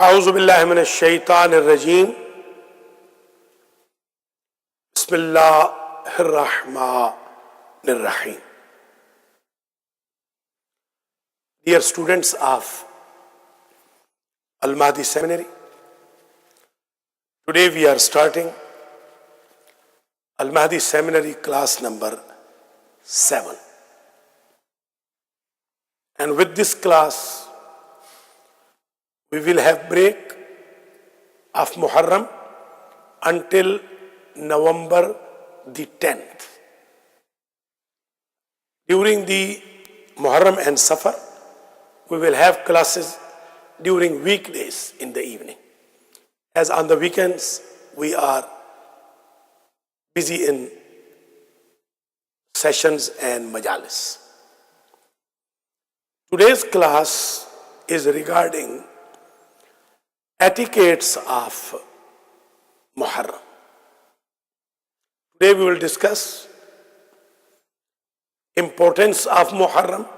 أعوذ بالله من الشيطان الرجيم بسم الله الرحمن الرحيم. Dear students of Mahdi Seminary, today we are starting Mahdi Seminary class number 7. And with this class, we will have break of Muharram until November the 10th. During the Muharram and Safar, we will have classes during weekdays in the evening. As on the weekends, we are busy in sessions and majalis. Today's class is regarding etiquettes of Muharram. Today we will discuss importance of Muharram,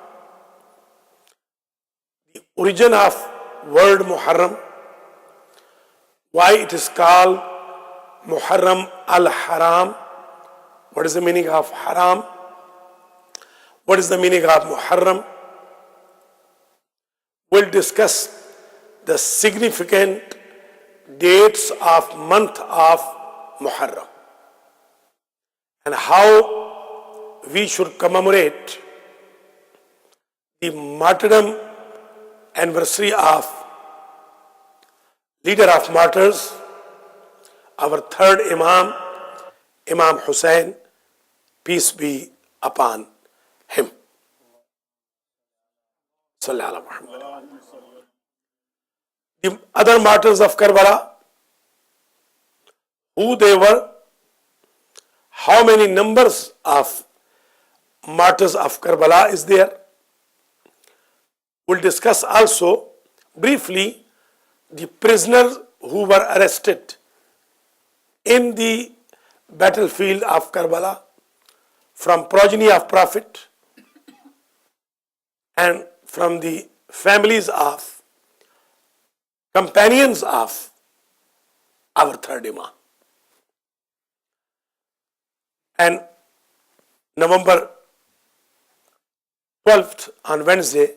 the origin of word Muharram, why it is called Muharram al-Haram, what is the meaning of Haram, what is the meaning of Muharram. We'll discuss the significant dates of month of Muharram and how we should commemorate the martyrdom anniversary of leader of martyrs, our third Imam, Imam Hussein, peace be upon him. Sallallahu alaihi wasallam. The other martyrs of Karbala, who they were, how many numbers of martyrs of Karbala is there. We'll discuss also briefly the prisoners who were arrested in the battlefield of Karbala from progeny of Prophet and from the families of companions of our third Imam. And November 12th on Wednesday,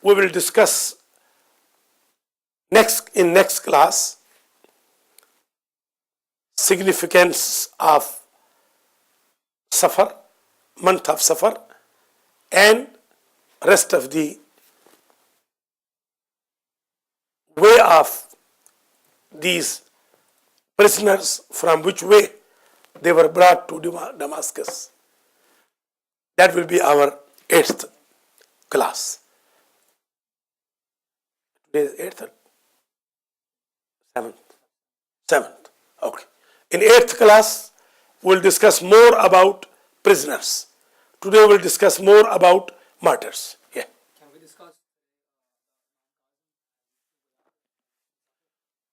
we will discuss next class significance of Safar, month of Safar, and rest of the way of these prisoners, from which way they were brought to Damascus. That will be our 8th class. Today is 8th or 7th? 7th. Okay. In 8th class, we'll discuss more about prisoners. Today we'll discuss more about martyrs. Yeah. Can we discuss?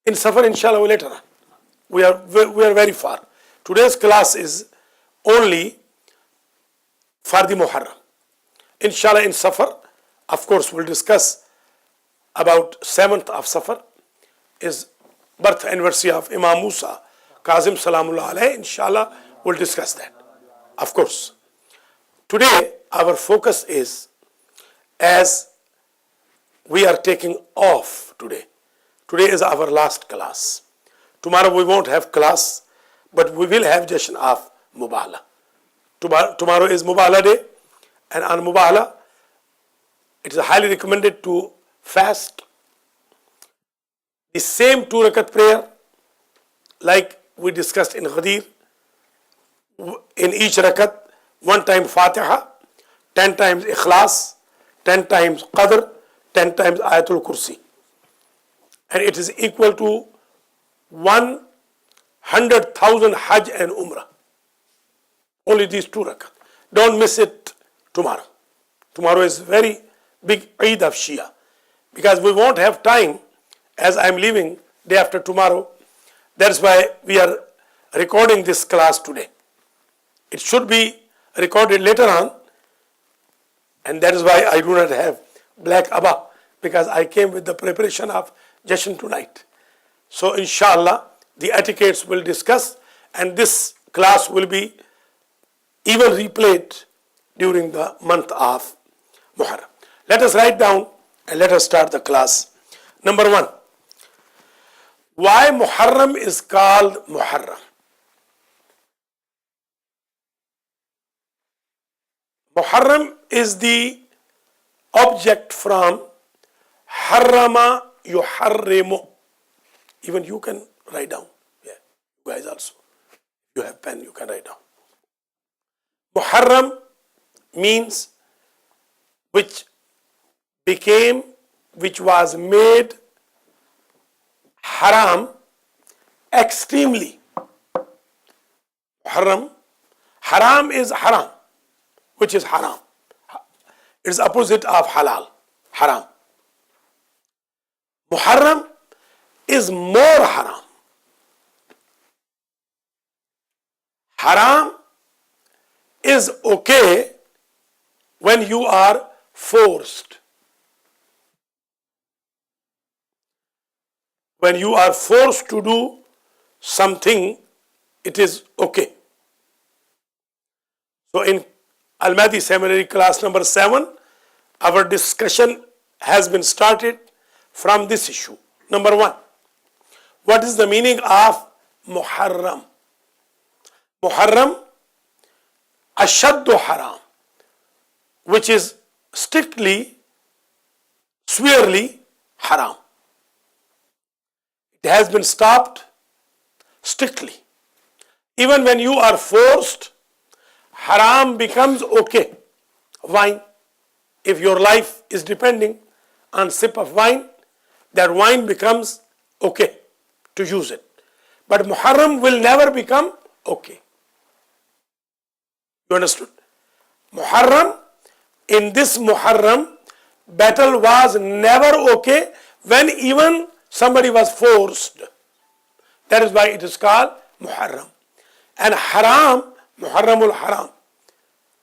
In Safar, inshallah, later on. We are very far. Today's class is only for the Muharram. Inshallah, in Safar, of course, we'll discuss about 7th of Safar is birth anniversary of Imam Musa, Kazim Salamullah alayhi. Inshallah, we'll discuss that. Of course. Today, our focus is, as we are taking off today. Today is our last class. Tomorrow we won't have class, but we will have Jashan of Mubahala. Tomorrow is Mubahala day, and on Mubahala, it is highly recommended to fast. The same 2 rakat prayer, like we discussed in Ghadir, in each rakat, 1 time Fatiha, 10 times Ikhlas, 10 times Qadr, 10 times Ayatul Kursi. And it is equal to 100,000 Hajj and Umrah. Only these 2 rakat. Don't miss it tomorrow. Tomorrow is very big Eid of Shia. Because we won't have time, as I am leaving day after tomorrow. That's why we are recording this class today. It should be recorded later on, and that is why I do not have black abba, because I came with the preparation of Jashan tonight. So inshallah, the etiquettes will discuss, and this class will be even replayed during the month of Muharram. Let us write down and let us start the class. Number one, why Muharram is called Muharram? Muharram is the object from Harrama yuharrimu. Even you can write down. Yeah, you guys also. If you have pen, you can write down. Muharram means which was made haram extremely. Haram is haram, which is haram. It is opposite of halal, haram. Muharram is more haram. Haram is okay when you are forced. When you are forced to do something, it is okay. So in Mahdi Seminary class number 7, our discussion has been started from this issue. Number 1, what is the meaning of Muharram? Muharram, ashaddu haram, which is strictly, severely haram. It has been stopped strictly. Even when you are forced, haram becomes okay. Wine, if your life is depending on sip of wine, that wine becomes okay to use it. But Muharram will never become okay. You understood? Muharram, in this Muharram, battle was never okay when even somebody was forced. That is why it is called Muharram. And haram, Muharramul haram.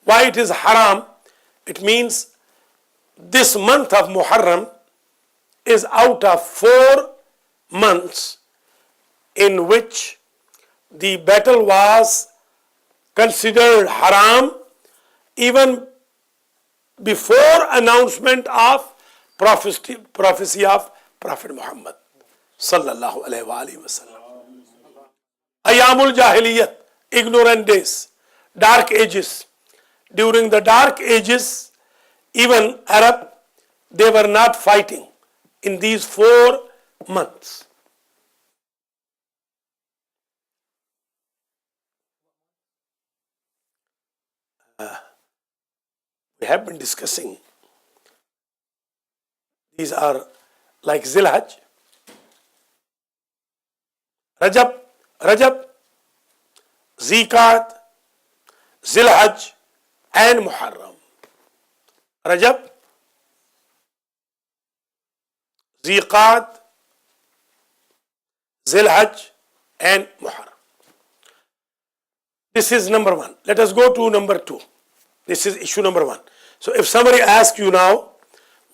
Why it is haram? It means this month of Muharram is out of 4 months in which the battle was considered haram even before announcement of prophecy of Prophet Muhammad sallallahu alaihi wasallam. Ayamul Jahiliyat, ignorant days, dark ages. During the dark ages, even Arab, they were not fighting in these 4 months. We have been discussing, these are like Zilhaj, Rajab, Zikat, Zilhaj, and Muharram. Rajab, Ziqat, Zilhaj, and Muharram. This is number 1. Let us go to number 2. This is issue number 1. So if somebody asks you now,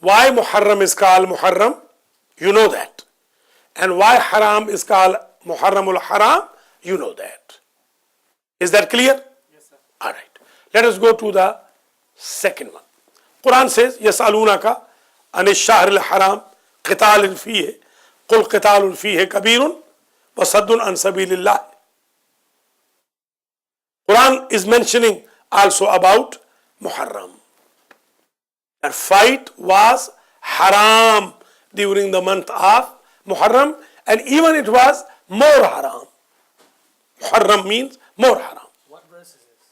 why Muharram is called Muharram, you know that. And why Haram is called Muharramul Haram, you know that. Is that clear? Yes, sir. All right. Let us go to the second one. Quran says, يَسْأَلُونَكَ عَنِ الشَّهْرِ الْحَرَامِ قِتَالٍ فِيهِ قُلْ قِتَالٌ فِيهِ كَبِيرٌ وَصَدٌّ عَنْ سَبِيلِ اللَّهِ. Quran is mentioning also about Muharram. That fight was haram during the month of Muharram, and even it was more haram. Muharram means more haram. What verse is this?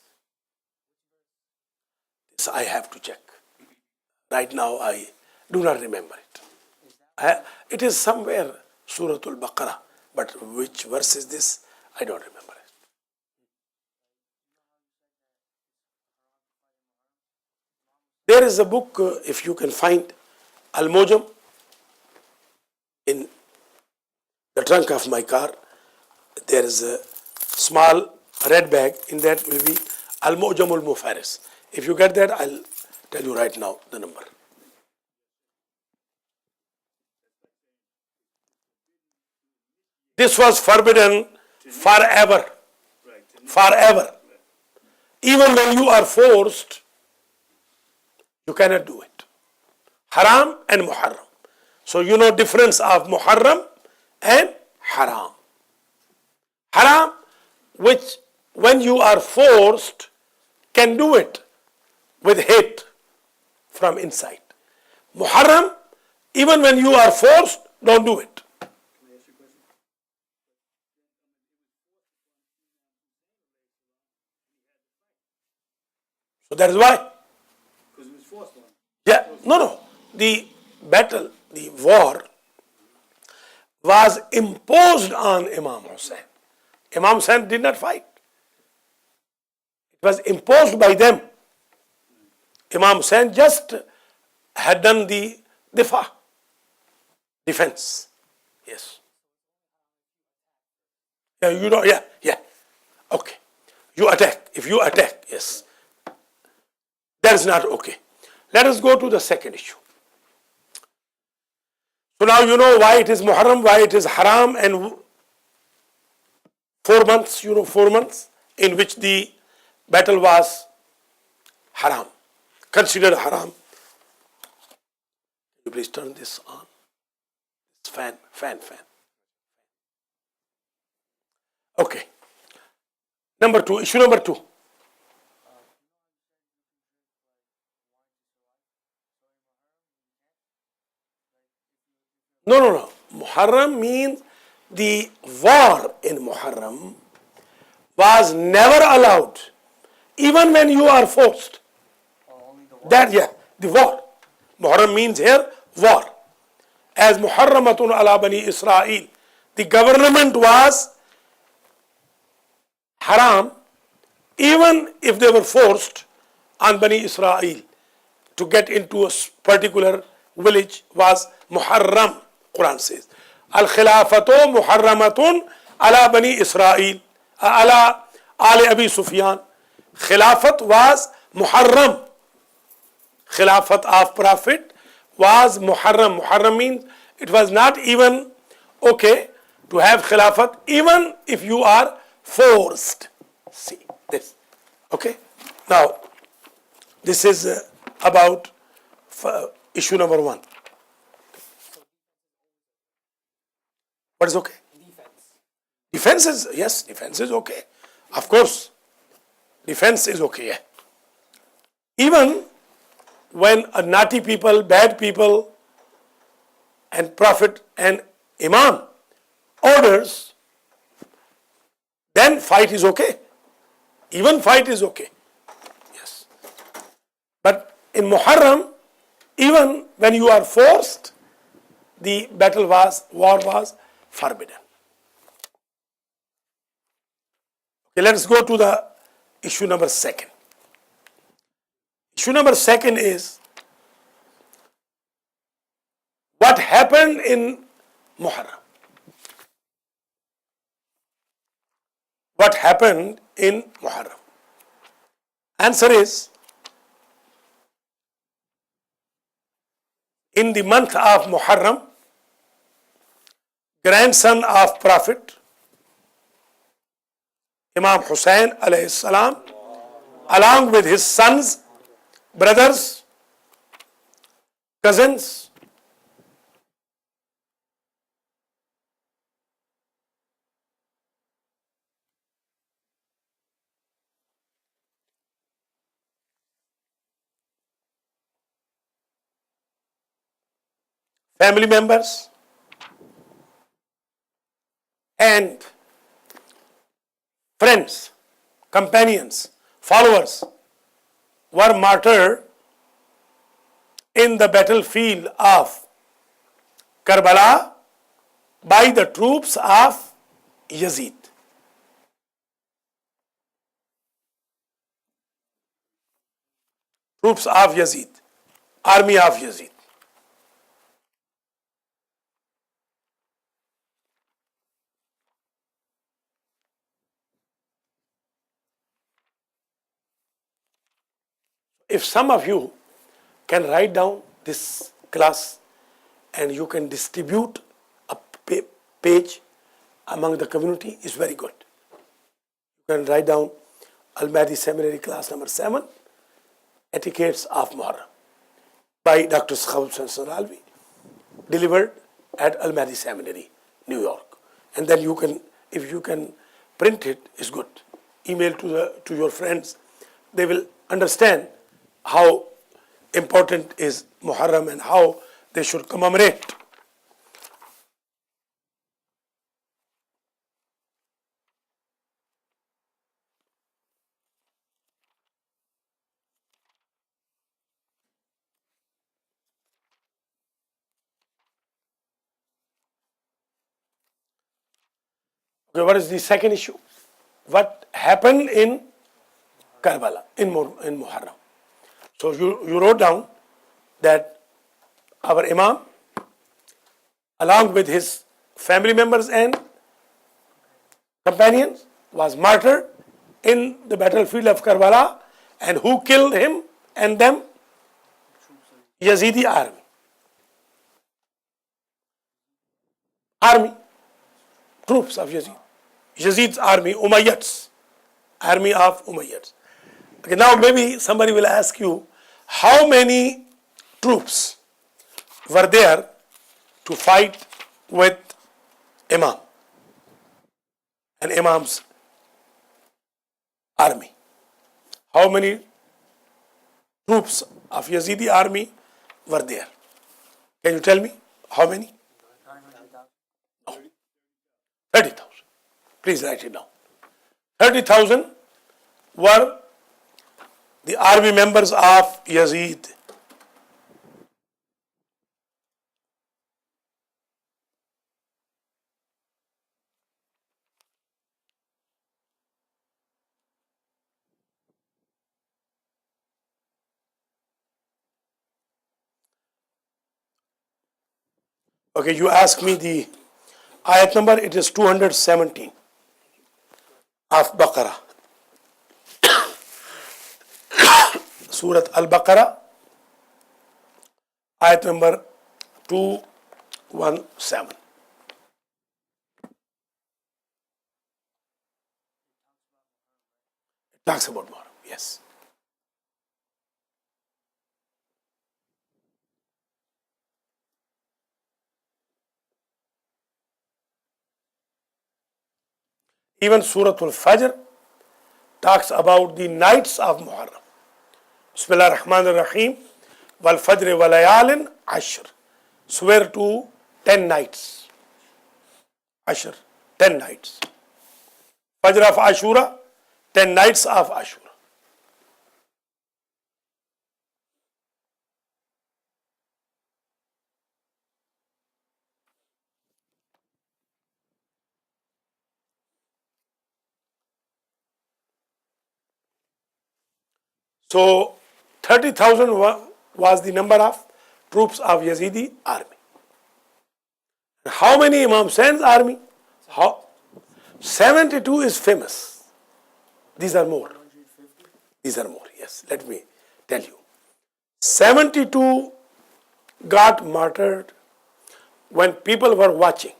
This I have to check. Right now I do not remember it. It is somewhere Suratul Baqarah, but which verse is this? I don't remember it. There is a book, if you can find, Al-Mujam, in the trunk of my car. There is a small red bag. In that will be Al-Mujam al-Mufaris. If you get that, I'll tell you right now the number. This was forbidden forever. Forever. Even when you are forced, you cannot do it. Haram and Muharram. So you know difference of Muharram and Haram. Haram, which when you are forced, can do it with hate from inside. Muharram, even when you are forced, don't do it. So that is why. Yeah, no. The battle, the war was imposed on Imam Hussein. Imam Hussein did not fight. It was imposed by them. Imam Hussein just had done the defense. Yes. Yeah, you know, yeah. Okay. You attack. If you attack, yes. That is not okay. Let us go to the second issue. So now you know why it is Muharram, why it is Haram, and 4 months, 4 months in which the battle was Haram, considered Haram. Can you please turn this on? It's fan. Okay. Issue number two. No. Muharram means the war in Muharram was never allowed, even when you are forced. The war. Muharram means here war. As Muharramatun ala Bani Israel, the government was haram, even if they were forced on Bani Israel to get into a particular village was Muharram. Quran says, Al-Khilafatu Muharramatun ala Bani Israel, ala Ali Abi Sufyan. Khilafat was Muharram. Khilafat of Prophet was Muharram. Muharram means it was not even okay to have Khilafat even if you are forced. See this. Okay. Now, this is about issue number 1. What is okay? Defense is okay. Of course, defense is okay. Yeah. Even when a naughty people, bad people, and Prophet and Imam orders, then fight is okay. Even fight is okay. Yes. But in Muharram, even when you are forced, the war was forbidden. Okay, let us go to the issue number 2. Issue number 2 is what happened in Muharram. What happened in Muharram? Answer is, in the month of Muharram, grandson of Prophet, Imam Hussein alayhi salam, along with his sons, brothers, cousins, family members, and friends, companions, followers were martyred in the battlefield of Karbala by the troops of Yazid. Troops of Yazid, army of Yazid. If some of you can write down this class and you can distribute a page among the community is very good. You can write down Mahdi Seminary class number 7, Etiquettes of Muharram, by Dr. Saralvi, delivered at Mahdi Seminary, New York. And then you can, if you can print it, it's good. Email to your friends. They will understand how important is Muharram and how they should commemorate. Okay, what is the second issue? What happened in Karbala, in Muharram? So you wrote down that our Imam, along with his family members and companions, was martyred in the battlefield of Karbala. And who killed him and them? Yazidi army, troops of Yazid. Yazid's army, Umayyads, army of Umayyads. Okay, now maybe somebody will ask you, how many troops were there to fight with Imam and Imam's army? How many troops of Yazidi army were there? Can you tell me how many? No. 30,000. Please write it down. 30,000 were the army members of Yazid. Okay, you ask me the ayat number, it is 217 of Baqarah. Surat Al-Baqarah, ayat number 217. It talks about Muharram, yes. Even Surah Al-Fajr talks about the nights of Muharram. Bismillah ar-Rahman ar-Rahim. Wal Fajr wa layalin ashr. Swear to 10 nights. Ashr, 10 nights. Fajr of Ashura, 10 nights of Ashura. So 30,000 was the number of troops of Yazidi army. How many Imam Husain's army? 72 is famous. These are more. These are more, yes. Let me tell you. 72 got martyred when people were watching.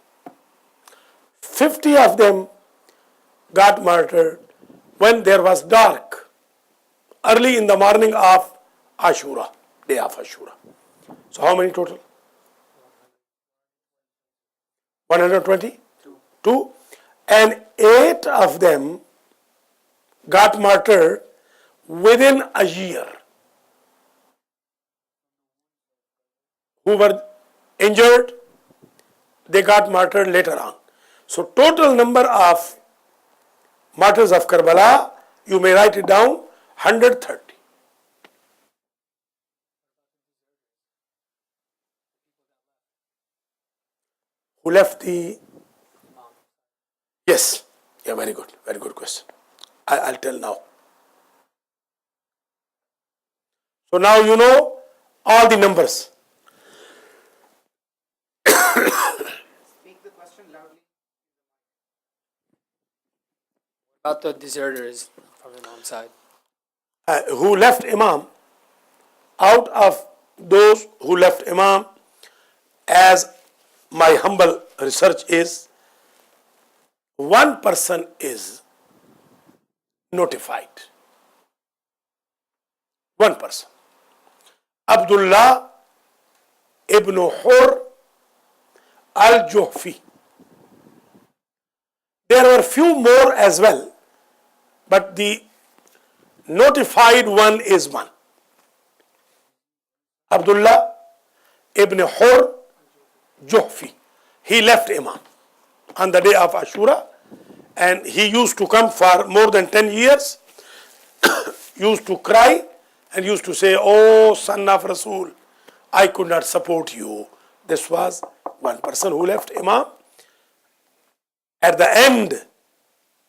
50 of them got martyred when there was dark, early in the morning of Ashura, day of Ashura. So how many total? 120? Two. And 8 of them got martyred within a year. Who were injured, they got martyred later on. So total number of martyrs of Karbala, you may write it down, 130. Who left the... Yes. Yeah, very good question. I'll tell now. So now you know all the numbers. Speak the question loudly. About the deserters from Imam's side. Who left Imam? Out of those who left Imam, as my humble research is, one person is notified. One person. Abdullah ibn Hur al-Juhfi. There were few more as well, but the notified one is one. Abdullah ibn Hur Juhfi. He left Imam on the day of Ashura, and he used to come for more than 10 years, used to cry and used to say, "Oh, son of Rasul, I could not support you." This was one person who left Imam at the end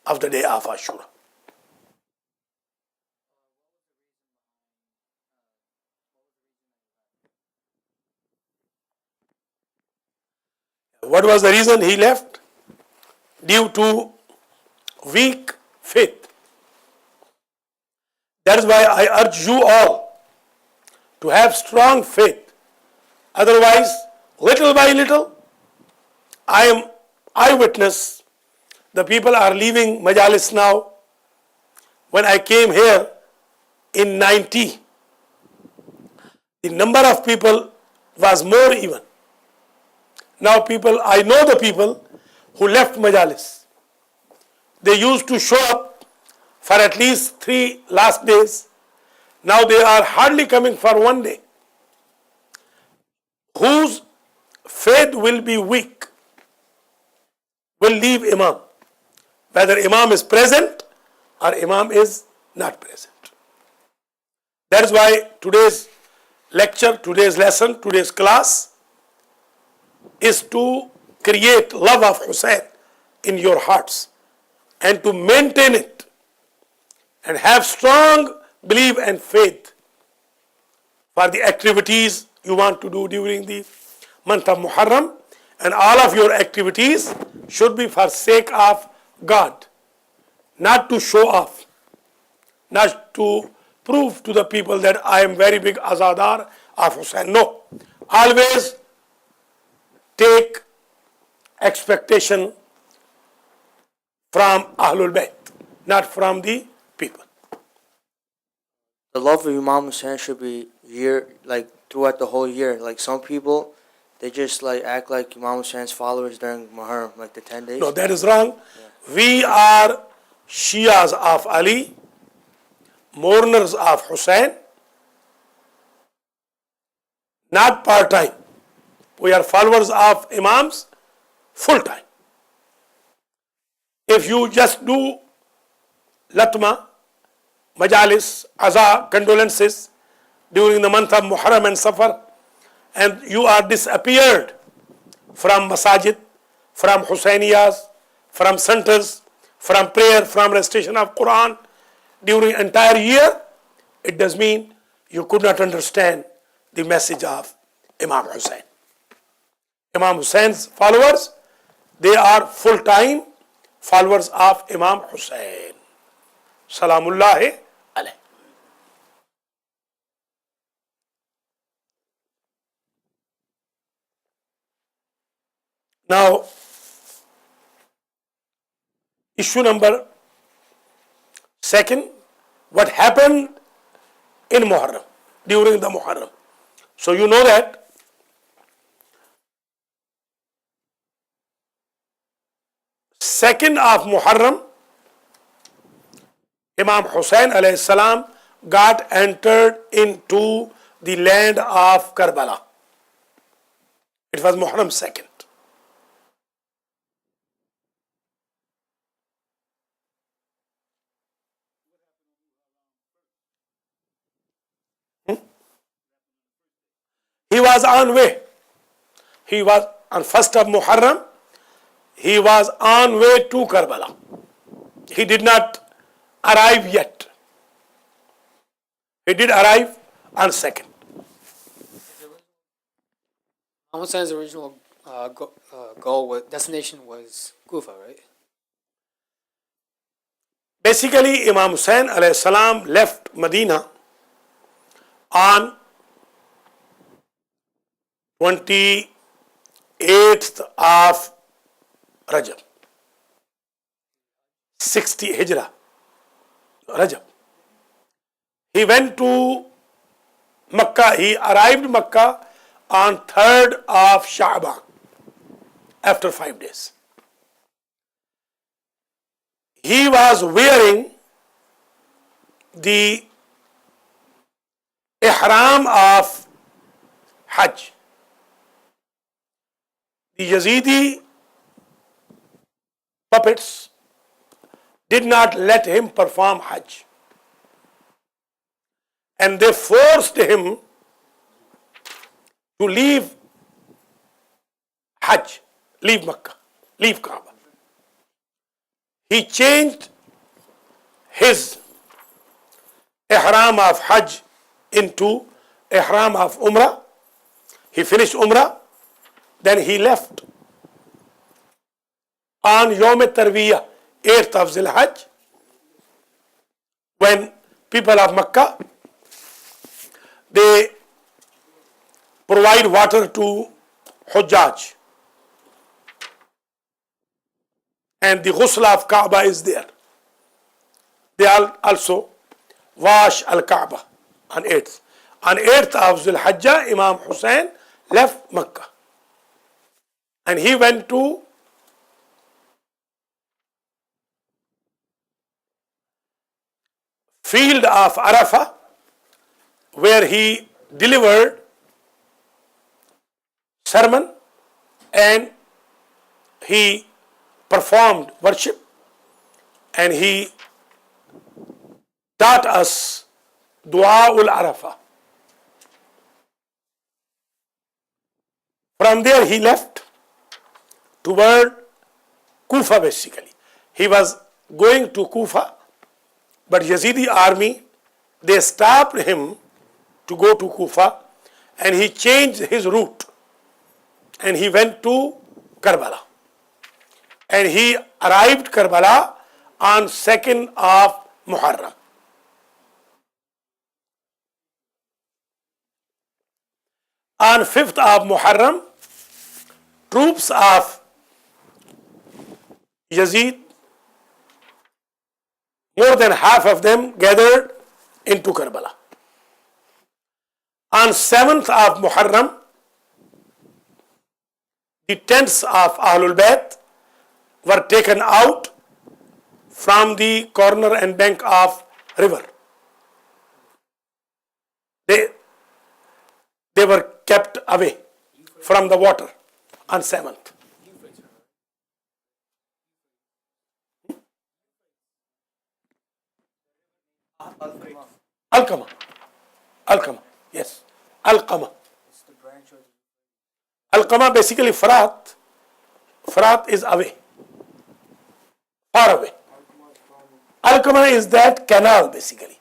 of the day of Ashura. What was the reason he left? Due to weak faith. That is why I urge you all to have strong faith. Otherwise, little by little, I am eyewitness. The people are leaving Majalis now. When I came here in 90, the number of people was more even. Now I know the people who left Majalis. They used to show up for at least 3 last days. Now they are hardly coming for one day. Whose faith will be weak will leave Imam, whether Imam is present or Imam is not present. That is why today's lecture, today's lesson, today's class is to create love of Hussein in your hearts and to maintain it and have strong belief and faith for the activities you want to do during the month of Muharram, and all of your activities should be for sake of God, not to show off, not to prove to the people that I am very big azadar of Hussein. No, always take expectation from Ahlul Bayt, not from the people. The love of Imam Hussein should be throughout the whole year. Like some people, they just act like Imam Hussein's followers during Muharram, like the 10 days. No, that is wrong. We are Shias of Ali, mourners of Hussein, not part-time. We are followers of Imams full-time. If you just do Latma, Majalis, Aza, condolences during the month of Muharram and Safar, and you are disappeared from Masajid, from Husainiyas, from centers, from prayer, from recitation of Quran during entire year, it does mean you could not understand the message of Imam Hussein. Imam Hussein's followers, they are full-time followers of Imam Hussein. Salamullahi alayh. Now, issue number 2, what happened in Muharram, during the Muharram. So you know that second of Muharram, Imam Hussein alayhi salam got entered into the land of Karbala. It was Muharram 2nd. He was on way. He was on 1st of Muharram. He was on way to Karbala. He did not arrive yet. He did arrive on 2nd. Imam Hussein's original destination was Kufa, right? Basically, Imam Hussein alayhi salam left Medina on 28th of Rajab. 60 Hijrah, Rajab. He went to Makkah. He arrived Makkah on 3rd of Sha'ban, after 5 days. He was wearing the ihram of Hajj. The Yazidi puppets did not let him perform Hajj, and they forced him to leave Hajj, leave Makkah, leave Kaaba. He changed his ihram of Hajj into ihram of Umrah. He finished Umrah, then he left on Yawm Tarwiyah, 8th of Zilhajj, when people of Makkah, they provide water to Hujjaj, and the ghusl of Kaaba is there. They also wash al-Kaaba on 8th. On 8th of Zul-Hajjah, Imam Hussein left Makkah, and he went to field of Arafah, where he delivered sermon and he performed worship, and he taught us Dua ul Arafah. From there he left toward Kufa basically. He was going to Kufa, but Yazidi army, they stopped him to go to Kufa, and he changed his route and he went to Karbala. And he arrived Karbala on 2nd of Muharram. On 5th of Muharram, troops of Yazid, more than half of them gathered into Karbala. On 7th of Muharram, the tents of Ahlul Bayt were taken out from the corner and bank of river. They were kept away from the water on 7th. Alqama. Alqama. Yes. Alqama. Alqama basically Farat. Farat is away. Far away. Alqama is that canal basically.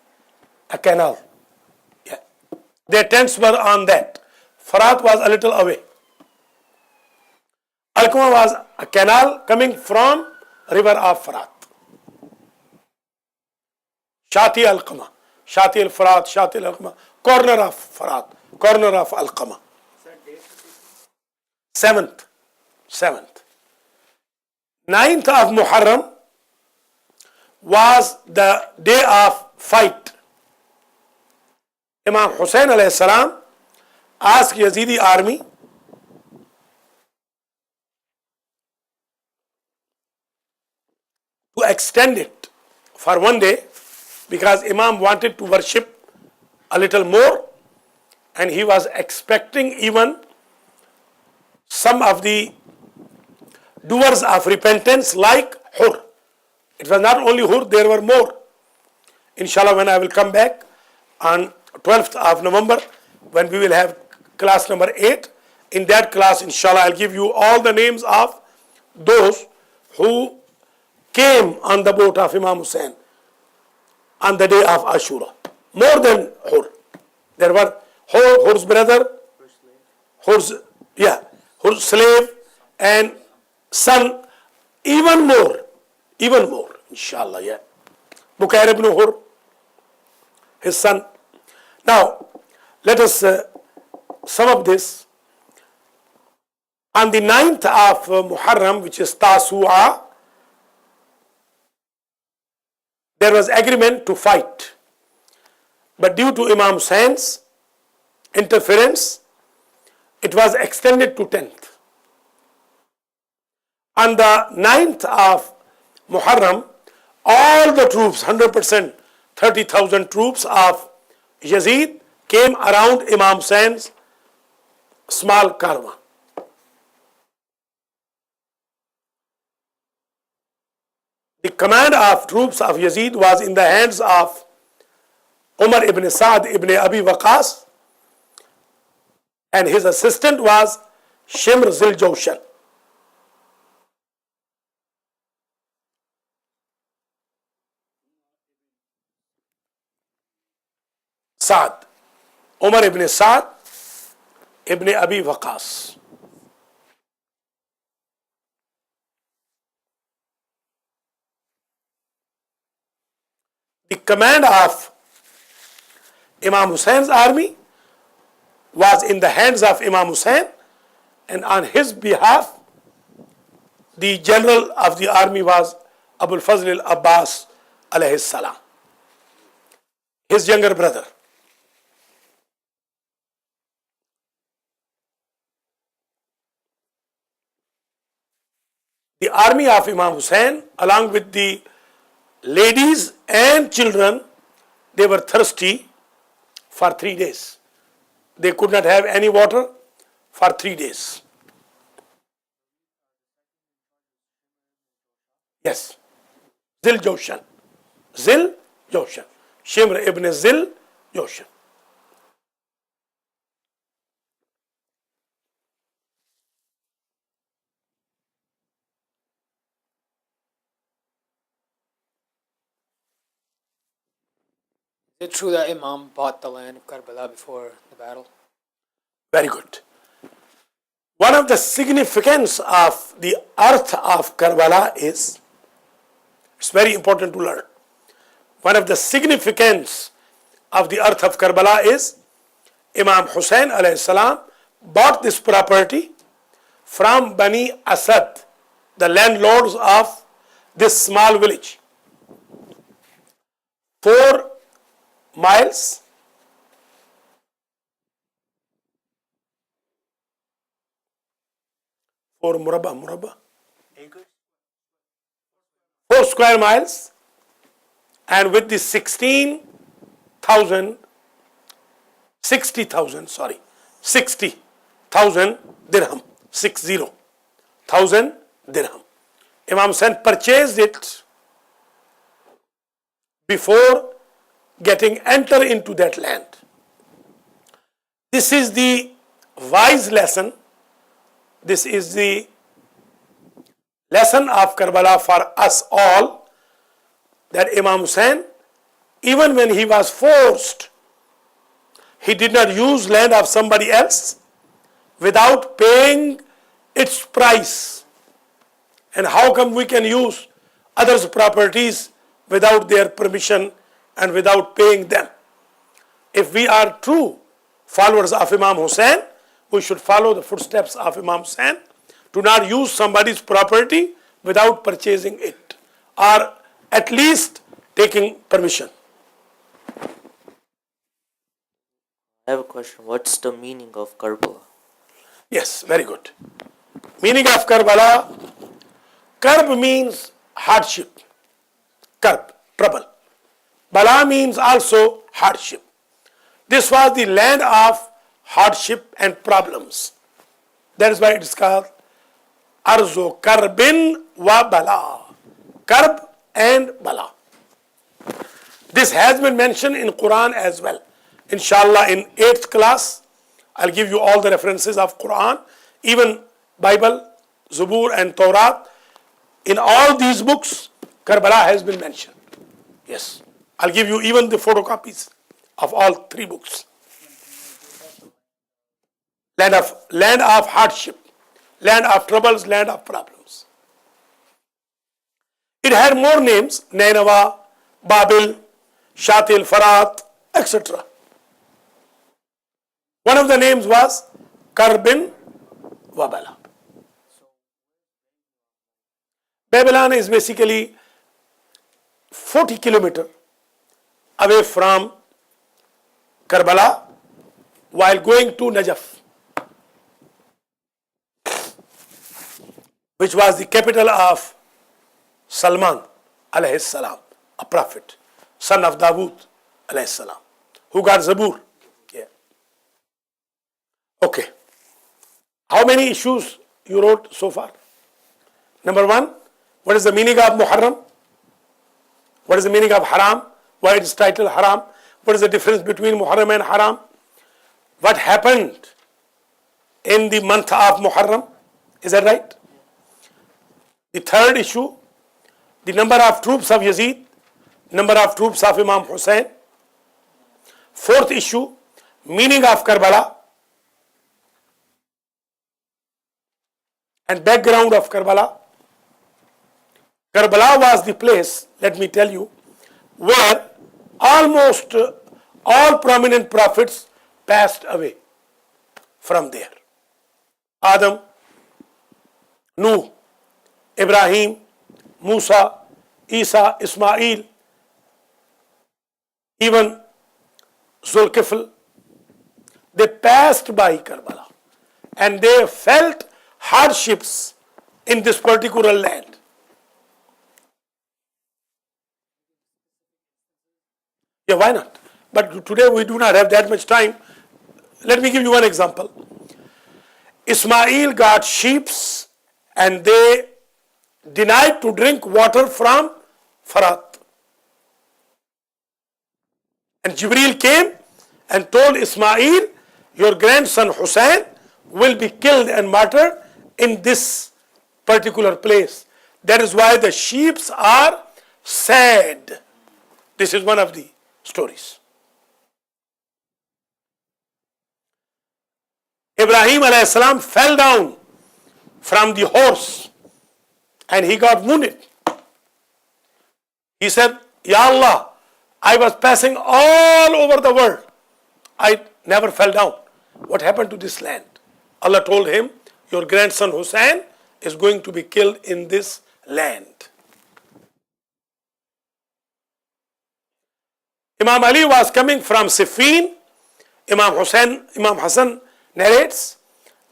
A canal. Yeah. Their tents were on that. Farat was a little away. Alqama was a canal coming from river of Farat. Shati Alqama. Shati al-Farat, Shati al-Alqama. Corner of Farat. Corner of Alqama. 7th. 9th of Muharram was the day of fight. Imam Hussein alayhi salam asked Yazidi army to extend it for one day, because Imam wanted to worship a little more, and he was expecting even some of the doers of repentance like Hur. It was not only Hur, there were more. Inshallah, when I will come back on 12th of November, when we will have class number 8, in that class, inshallah, I'll give you all the names of those who came on the boat of Imam Hussein on the day of Ashura. More than Hur. There were Hur's brother, Hur's slave, and son, even more, inshallah, yeah. Bukair ibn Hur, his son. Now, let us sum up this. On the 9th of Muharram, which is Tasu'a, there was agreement to fight. But due to Imam Husain's interference, it was extended to 10th. On the 9th of Muharram, all the troops, 100%, 30,000 troops of Yazid came around Imam Husain's small caravan. The command of troops of Yazid was in the hands of Umar ibn Sa'd ibn Abi Waqas, and his assistant was Shimr Zil Jawshan. Sa'd, Umar ibn Sa'd ibn Abi Waqas. The command of Imam Husain's army was in the hands of Imam Husain, and on his behalf, the general of the army was Abul Fazl al-Abbas alayhi salam, his younger brother. The army of Imam Hussain, along with the ladies and children, they were thirsty for 3 days. They could not have any water for 3 days. Yes. Zil Jawshan. Zil Jawshan. Shimr ibn Zil Jawshan. Is it true that Imam bought the land of Karbala before the battle? Very good. One of the significance of the earth of Karbala is, it's very important to learn. One of the significance of the earth of Karbala is Imam Hussain alayhi salam bought this property from Bani Asad, the landlords of this small village. 4 miles for murabba, 4 square miles, and with the 60,000 dirham, 60,000 dirham. Imam Hussain purchased it before getting enter into that land. This is the wise lesson. This is the lesson of Karbala for us all, that Imam Hussain, even when he was forced, he did not use land of somebody else without paying its price. And how come we can use others' properties without their permission and without paying them? If we are true followers of Imam Hussain, we should follow the footsteps of Imam Hussain, to not use somebody's property without purchasing it, or at least taking permission. I have a question. What's the meaning of Karbala? Yes, very good. Meaning of Karbala, Karb means hardship. Karb, trouble. Bala means also hardship. This was the land of hardship and problems. That is why it is called Arzo Karbin wa Bala. Karb and Bala. This has been mentioned in Quran as well. Inshallah, in 8th class, I'll give you all the references of Quran, even Bible, Zabur and Torah. In all these books, Karbala has been mentioned. Yes. I'll give you even the photocopies of all 3 books. Land of hardship, land of troubles, land of problems. It had more names: Nainawa, Babil, Shatil, Farat, etc. One of the names was Karbin Wabala. Babylon is basically 40 kilometers away from Karbala while going to Najaf, which was the capital of Salman alayhi salam, a prophet, son of Dawood alayhi salam, who got Zabur. Yeah. Okay. How many issues you wrote so far? Number one, what is the meaning of Muharram? What is the meaning of Haram? Why it is titled Haram? What is the difference between Muharram and Haram? What happened in the month of Muharram? Is that right? The third issue, the number of troops of Yazid, number of troops of Imam Hussein. Fourth issue, meaning of Karbala and background of Karbala. Karbala was the place, let me tell you, where almost all prominent prophets passed away from there. Adam, Nuh, Ibrahim, Musa, Isa, Ismail, even Zulkifl, they passed by Karbala and they felt hardships in this particular land. Yeah, why not? But today we do not have that much time. Let me give you one example. Ismail got sheep and they denied to drink water from Farat. And Jibreel came and told Ismail, your grandson Hussein will be killed and martyred in this particular place. That is why the sheep are sad. This is one of the stories. Ibrahim alayhi salam fell down from the horse and he got wounded. He said, Ya Allah, I was passing all over the world. I never fell down. What happened to this land? Allah told him, your grandson Hussein is going to be killed in this land. Imam Ali was coming from Siffin. Imam Hassan narrates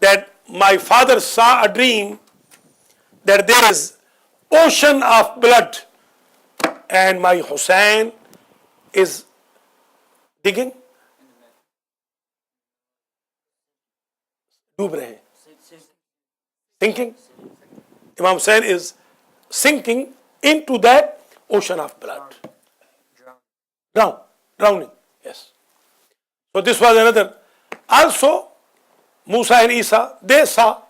that my father saw a dream that there is ocean of blood and my Hussein is digging. Sinking. Imam Hussein is sinking into that ocean of blood. Drowning. Yes. So this was another. Also, Musa and Isa, they saw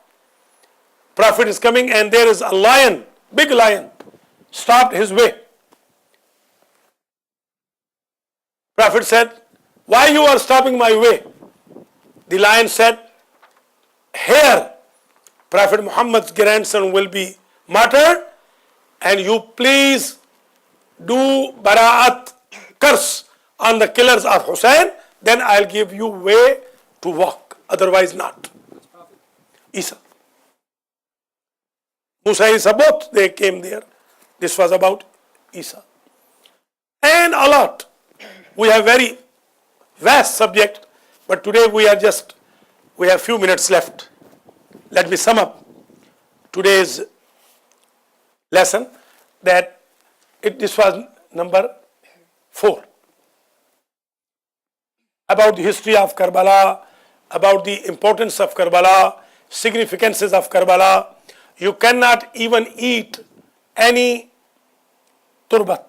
Prophet is coming and there is a lion, big lion, stopped his way. Prophet said, why you are stopping my way? The lion said, here Prophet Muhammad's grandson will be martyred and you please do bara'at, curse on the killers of Hussein, then I'll give you way to walk, otherwise not. Isa. Musa and Isa both, they came there. This was about Isa. And a lot. We have very vast subject, but today we have few minutes left. Let me sum up today's lesson that this was number 4. About the history of Karbala, about the importance of Karbala, significances of Karbala. You cannot even eat any turbat.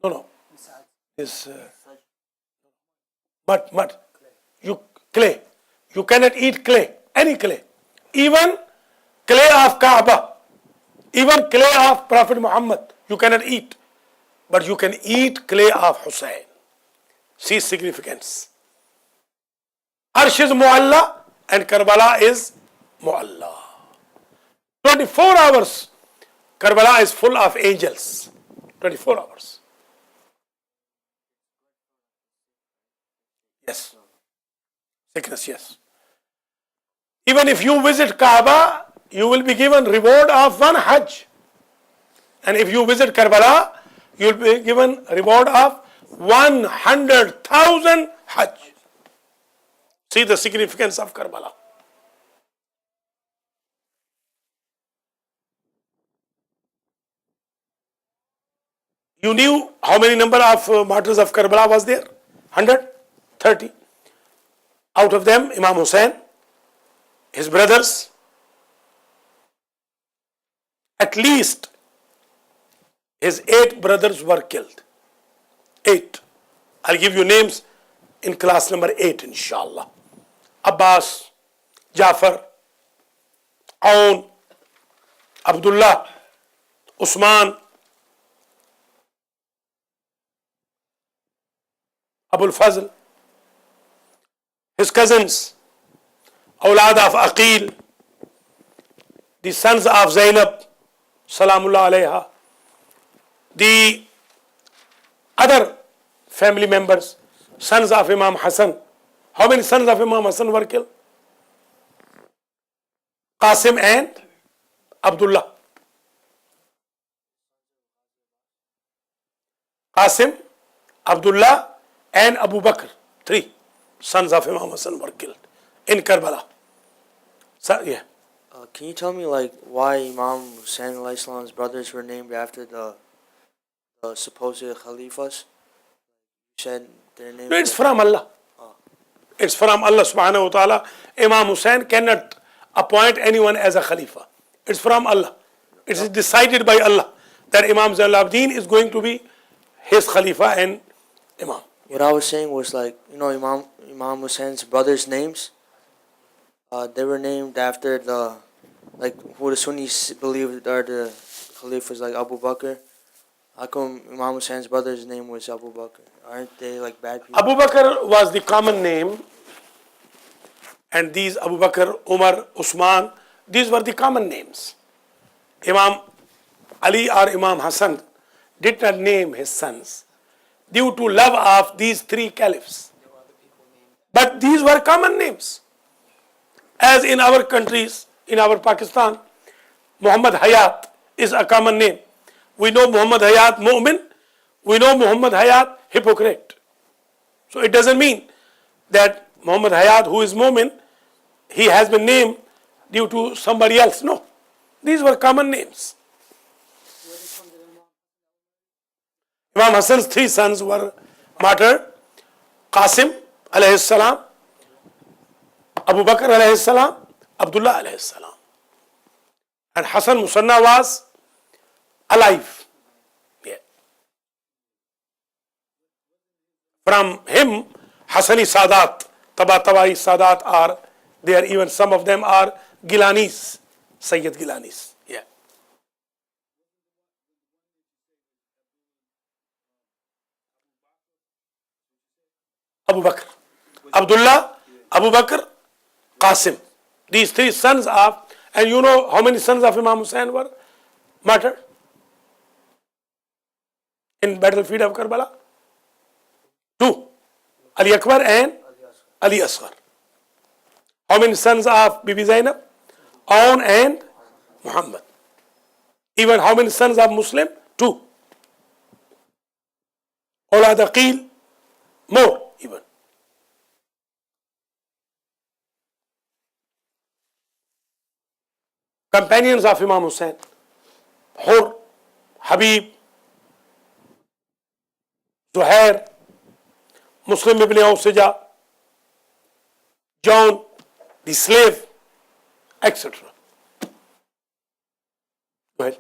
No. This mud. Clay. You cannot eat clay, any clay. Even clay of Kaaba, even clay of Prophet Muhammad, you cannot eat. But you can eat clay of Hussein. See significance. Arsh is Mu'alla and Karbala is Mu'alla. 24 hours, Karbala is full of angels. 24 hours. Yes. Sickness, yes. Even if you visit Kaaba, you will be given reward of one Hajj. And if you visit Karbala, you'll be given a reward of 100,000 Hajj. See the significance of Karbala. You knew how many number of martyrs of Karbala was there? 130. Out of them, Imam Hussain, his brothers, at least his 8 brothers were killed. 8. I'll give you names in class number 8, inshallah. Abbas, Jafar, Aun, Abdullah, Usman, Abul Fazl, his cousins, Awlad of Aqil, the sons of Zainab, Salamullah alayha, the other family members, sons of Imam Hassan. How many sons of Imam Hassan were killed? Qasim and Abdullah. Qasim, Abdullah, and Abu Bakr, 3 sons of Imam Hassan were killed in Karbala. So, yeah. Can you tell me like why Imam Hussain alayhi salam's brothers were named after the supposed Khalifas? You said their names. It's from Allah. It's from Allah subhanahu wa ta'ala. Imam Hussain cannot appoint anyone as a Khalifa. It's from Allah. It is decided by Allah that Imam Zainul Abidin is going to be his Khalifa and Imam. What I was saying was like, Imam Hussein's brothers' names, they were named after the, like, who the Sunnis believe are the Khalifas, like Abu Bakr. How come Imam Hussein's brother's name was Abu Bakr? Aren't they like bad people? Abu Bakr was the common name, and these Abu Bakr, Umar, Usman, these were the common names. Imam Ali or Imam Hassan did not name his sons due to love of these 3 caliphs. But these were common names. As in our countries, in our Pakistan, Muhammad Hayat is a common name. We know Muhammad Hayat Mu'min, we know Muhammad Hayat hypocrite. So it doesn't mean that Muhammad Hayat, who is Mu'min, he has been named due to somebody else. No. These were common names. Imam Hassan's 3 sons were martyred. Qasim alayhi salam, Abu Bakr alayhi salam, Abdullah alayhi salam. And Hassan Musanna was alive. Yeah. From him, Hassani Sadat, Tabai Sadat are there. Even some of them are Gilanis, Sayyid Gilanis. Yeah. Abu Bakr, Abdullah, Abu Bakr, Qasim. These 3 sons of, and you know how many sons of Imam Hussain were martyred in battlefield of Karbala? 2. Ali Akbar and Ali Asghar. How many sons of Bibi Zainab? Aun and Muhammad. Even how many sons of Muslim? 2. Awlad Aqil, more even. Companions of Imam Hussain, Hur, Habib, Zuhair, Muslim ibn Awsija, John, the slave, etc. Go ahead.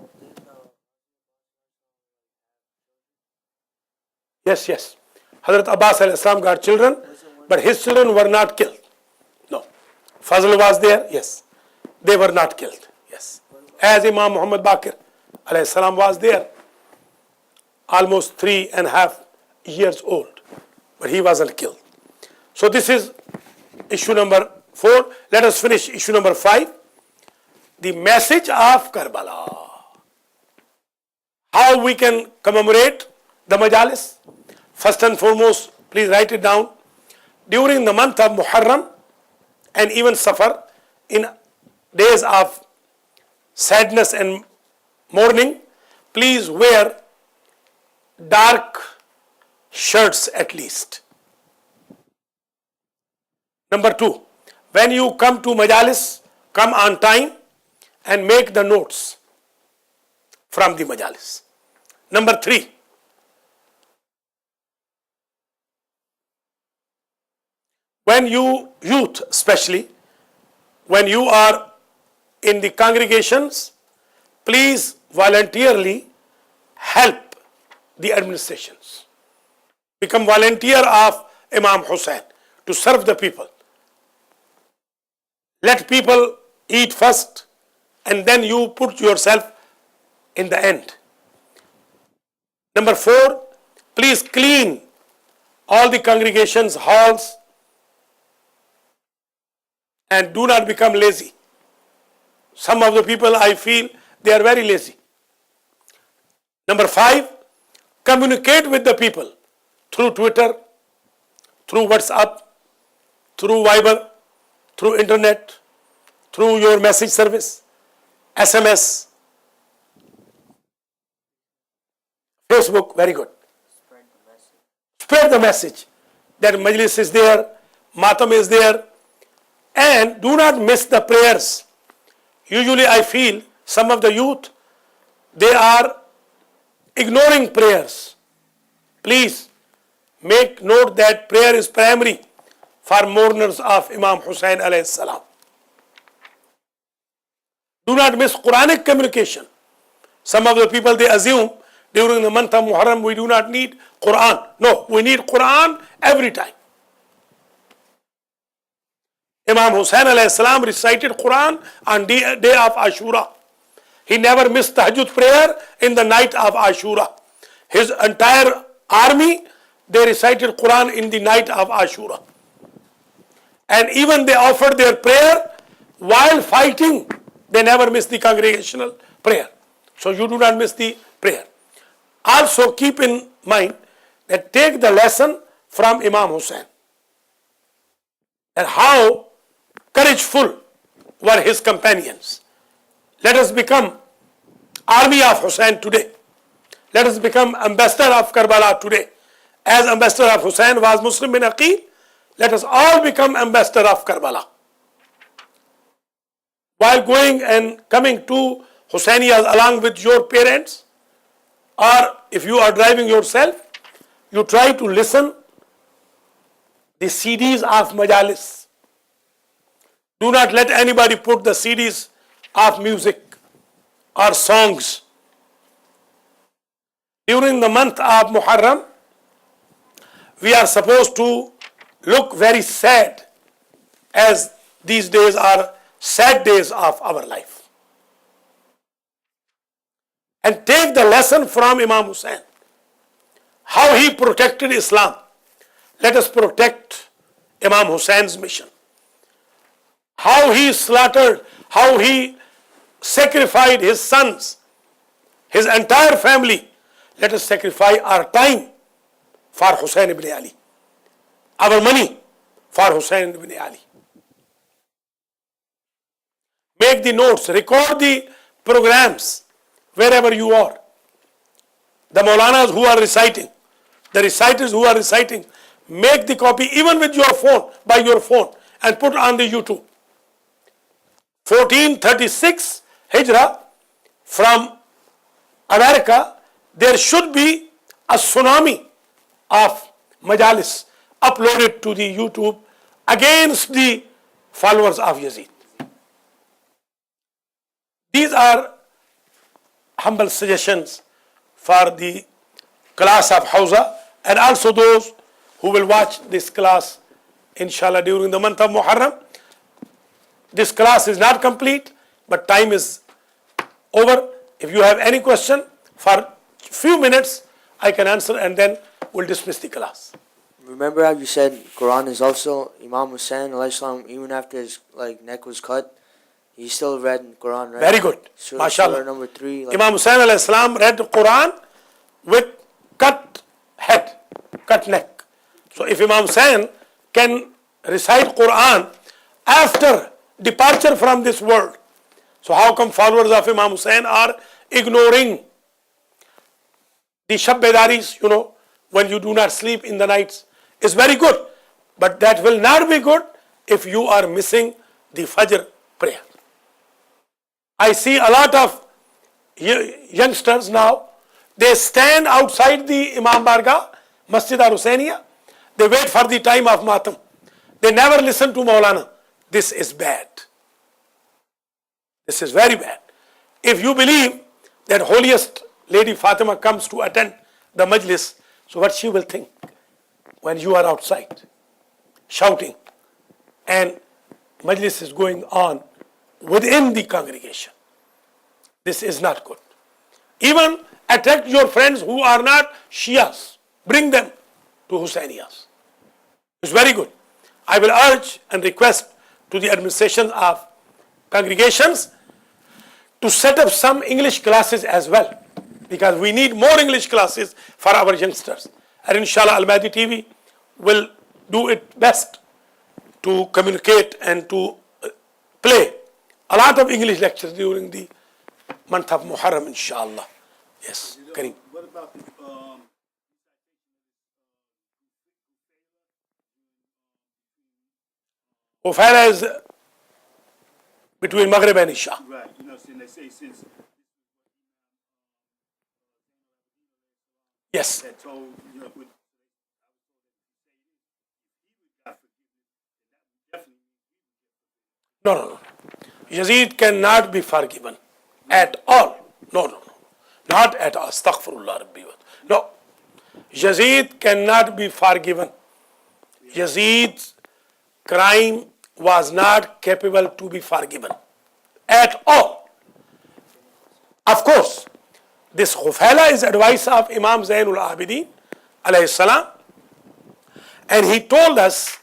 Yes. Hazrat Abbas al-Islam got children, but his children were not killed. No. Fazl was there, yes. They were not killed, yes. As Imam Muhammad Baqir alayhi salam was there, almost 3.5 years old, but he wasn't killed. So this is issue number 4. Let us finish issue number 5. The message of Karbala. How we can commemorate the majalis? First and foremost, please write it down. During the month of Muharram and even Safar, in days of sadness and mourning, please wear dark shirts at least. Number 2, when you come to majalis, come on time and make the notes from the majalis. Number 3, when you youth especially, when you are in the congregations, please voluntarily help the administrations. Become volunteer of Imam Hussein to serve the people. Let people eat first and then you put yourself in the end. Number 4, please clean all the congregations, halls, and do not become lazy. Some of the people I feel they are very lazy. Number 5, communicate with the people through Twitter, through WhatsApp, through Viber, through internet, through your message service, SMS, Facebook, very good. Spread the message that Majlis is there, Matam is there, and do not miss the prayers. Usually I feel some of the youth, they are ignoring prayers. Please make note that prayer is primary for mourners of Imam Hussein alayhi salam. Do not miss Quranic communication. Some of the people, they assume during the month of Muharram we do not need Quran. No, we need Quran every time. Imam Hussein alayhi salam recited Quran on day of Ashura. He never missed Tahajjud prayer in the night of Ashura. His entire army, they recited Quran in the night of Ashura. And even they offered their prayer while fighting. They never missed the congregational prayer. So you do not miss the prayer. Also keep in mind that take the lesson from Imam Hussein. And how courageful were his companions. Let us become army of Hussein today. Let us become ambassador of Karbala today. As ambassador of Hussein was Muslim bin Aqil, let us all become ambassador of Karbala. While going and coming to Hussainiyas along with your parents, or if you are driving yourself, you try to listen the CDs of Majalis. Do not let anybody put the CDs of music or songs. During the month of Muharram, we are supposed to look very sad, as these days are sad days of our life. And take the lesson from Imam Hussein, how he protected Islam. Let us protect Imam Hussein's mission. How he slaughtered, how he sacrificed his sons, his entire family. Let us sacrifice our time for Hussein ibn Ali, our money for Hussein ibn Ali. Make the notes, record the programs wherever you are. The Maulanas who are reciting, the reciters who are reciting, make the copy even with your phone, by your phone, and put on the YouTube. 1436 Hijrah, from America, there should be a tsunami of majalis uploaded to the YouTube against the followers of Yazid. These are humble suggestions for the class of Hausa, and also those who will watch this class inshallah during the month of Muharram. This class is not complete, but time is over. If you have any question, for few minutes I can answer, and then we'll dismiss the class. Remember how you said Quran is also Imam Hussein alayhi salam, even after his neck was cut, he still read Quran, right? Very good. Surah MashaAllah. number 3. Imam Hussein alayhi salam read the Quran with cut head, cut neck. So if Imam Hussein can recite Quran after departure from this world, so how come followers of Imam Hussein are ignoring The Shabbedaris, when you do not sleep in the nights, is very good. But that will not be good if you are missing the Fajr prayer. I see a lot of youngsters now, they stand outside the Imam Barga, Masjid al-Husainiya, they wait for the time of Matam. They never listen to Maulana. This is bad. This is very bad. If you believe that holiest Lady Fatima comes to attend the majlis, so what she will think when you are outside shouting and majlis is going on within the congregation? This is not good. Even attract your friends who are not Shias. Bring them to Husainiyas. It's very good. I will urge and request to the administration of congregations to set up some English classes as well, because we need more English classes for our youngsters. And inshallah, Al-Mahdi TV will do its best to communicate and to play a lot of English lectures during the month of Muharram, inshallah. Yes, Kareem. What about the Ufala is between Maghrib and Isha. right? You know, they say since Yes. that told with No. Yazid cannot be forgiven at all. No. Not at all. Astaghfirullah Rabbi. No. Yazid cannot be forgiven. Yazid's crime was not capable to be forgiven at all. Of course, this Khufala is advice of Imam Zainul Abidin alayhi salam, and he told us,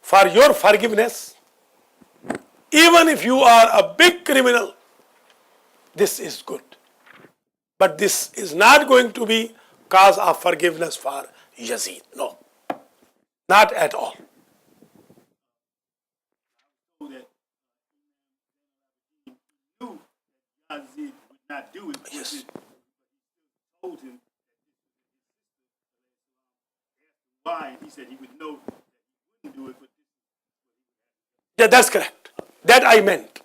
for your forgiveness, even if you are a big criminal, this is good. But this is not going to be cause of forgiveness for Yazid. No, not at all. that he knew that Yazid would not do it. Yes. He told him why, and he said he would know that he wouldn't do it, but Yeah, that's correct. That I meant.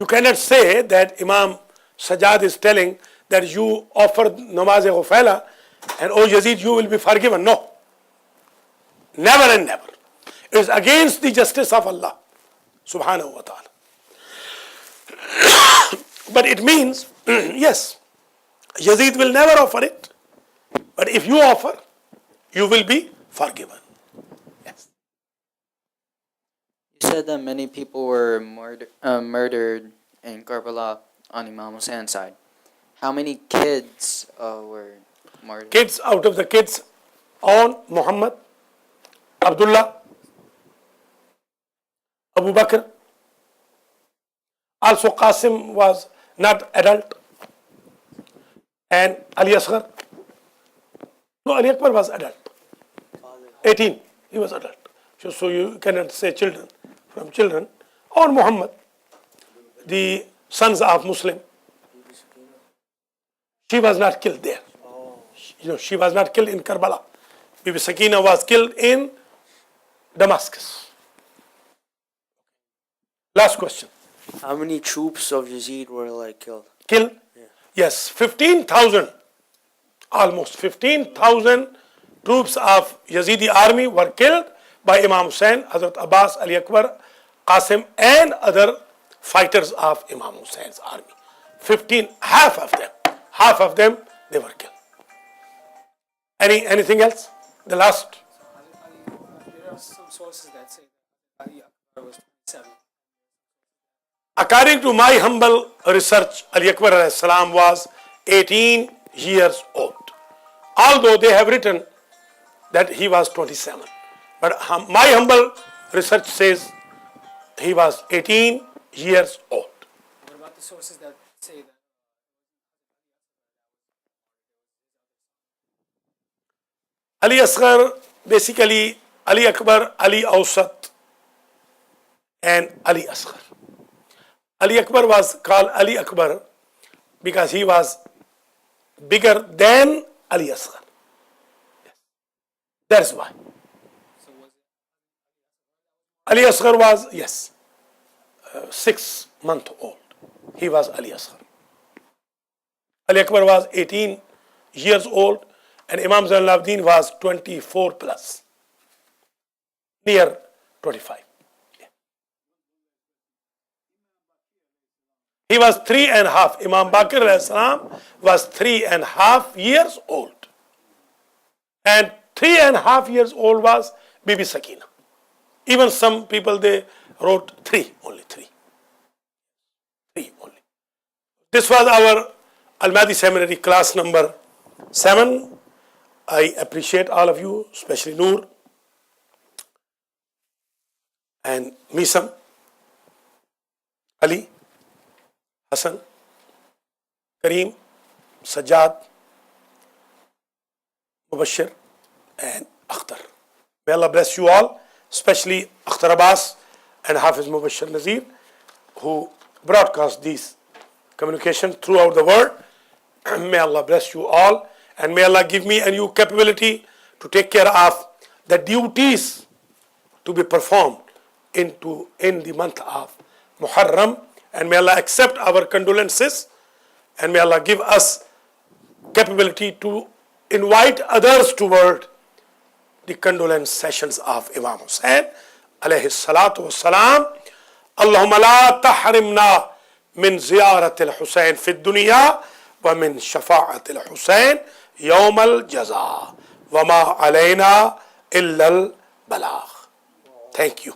You cannot say that Imam Sajjad is telling that you offered namaz-e-ghufala and oh Yazid, you will be forgiven. No. Never and never. It is against the justice of Allah subhanahu wa ta'ala. But it means, yes, Yazid will never offer it. But if you offer, you will be forgiven. Yes. You said that many people were murdered in Karbala on Imam Hussein's side. How many kids were martyred? Kids, out of the kids on Muhammad, Abdullah, Abu Bakr. Also Qasim was not adult. And Ali Asghar. No, Ali Akbar was adult. 18, he was adult. So you cannot say children from children. Or Muhammad, the sons of Muslim. She was not killed there. She was not killed in Karbala. Bibi Sakina was killed in Damascus. Last question. How many troops of Yazid were killed? Killed? Yes, 15,000. Almost 15,000 troops of Yazidi army were killed by Imam Hussain, Hazrat Abbas, Ali Akbar, Qasim, and other fighters of Imam Hussein's army. Half of them, they were killed. Anything else? The last. There are some sources that say that Ali Akbar was 27. According to my humble research, Ali Akbar alayhi salam was 18 years old. Although they have written that he was 27. But my humble research says he was 18 years old. What about the sources that say that? Ali Asghar, basically Ali Akbar, Ali Awsat, and Ali Asghar. Ali Akbar was called Ali Akbar because he was bigger than Ali Asghar. Yes. That's why. Ali Asghar was, yes, 6 months old. He was Ali Asghar. Ali Akbar was 18 years old, and Imam Zainul Abidin was 24 plus, near 25. Yeah. He was 3.5. Imam Bakr alayhi salam was 3.5 years old. And 3.5 years old was Bibi Sakina. Even some people, they wrote 3, only 3. 3 only. This was our Al-Mahdi Seminary class number 7. I appreciate all of you, especially Noor and Misam, Ali, Hassan, Kareem, Sajjad, Mubashir, and Akhtar. May Allah bless you all, especially Akhtar Abbas and Hafiz Mubashir Nazir, who broadcast these communication throughout the world. May Allah bless you all, and may Allah give me and you capability to take care of the duties to be performed in the month of Muharram, and may Allah accept our condolences, and may Allah give us capability to invite others toward the condolence sessions of Imam Hussain alayhi salatu wassalam. Allahumma la tahrimna min ziyarat al-Hussain fi dunya wa min shafa'at al-Hussain yawm al-jaza wa ma alayna illa al-balagh. Thank you.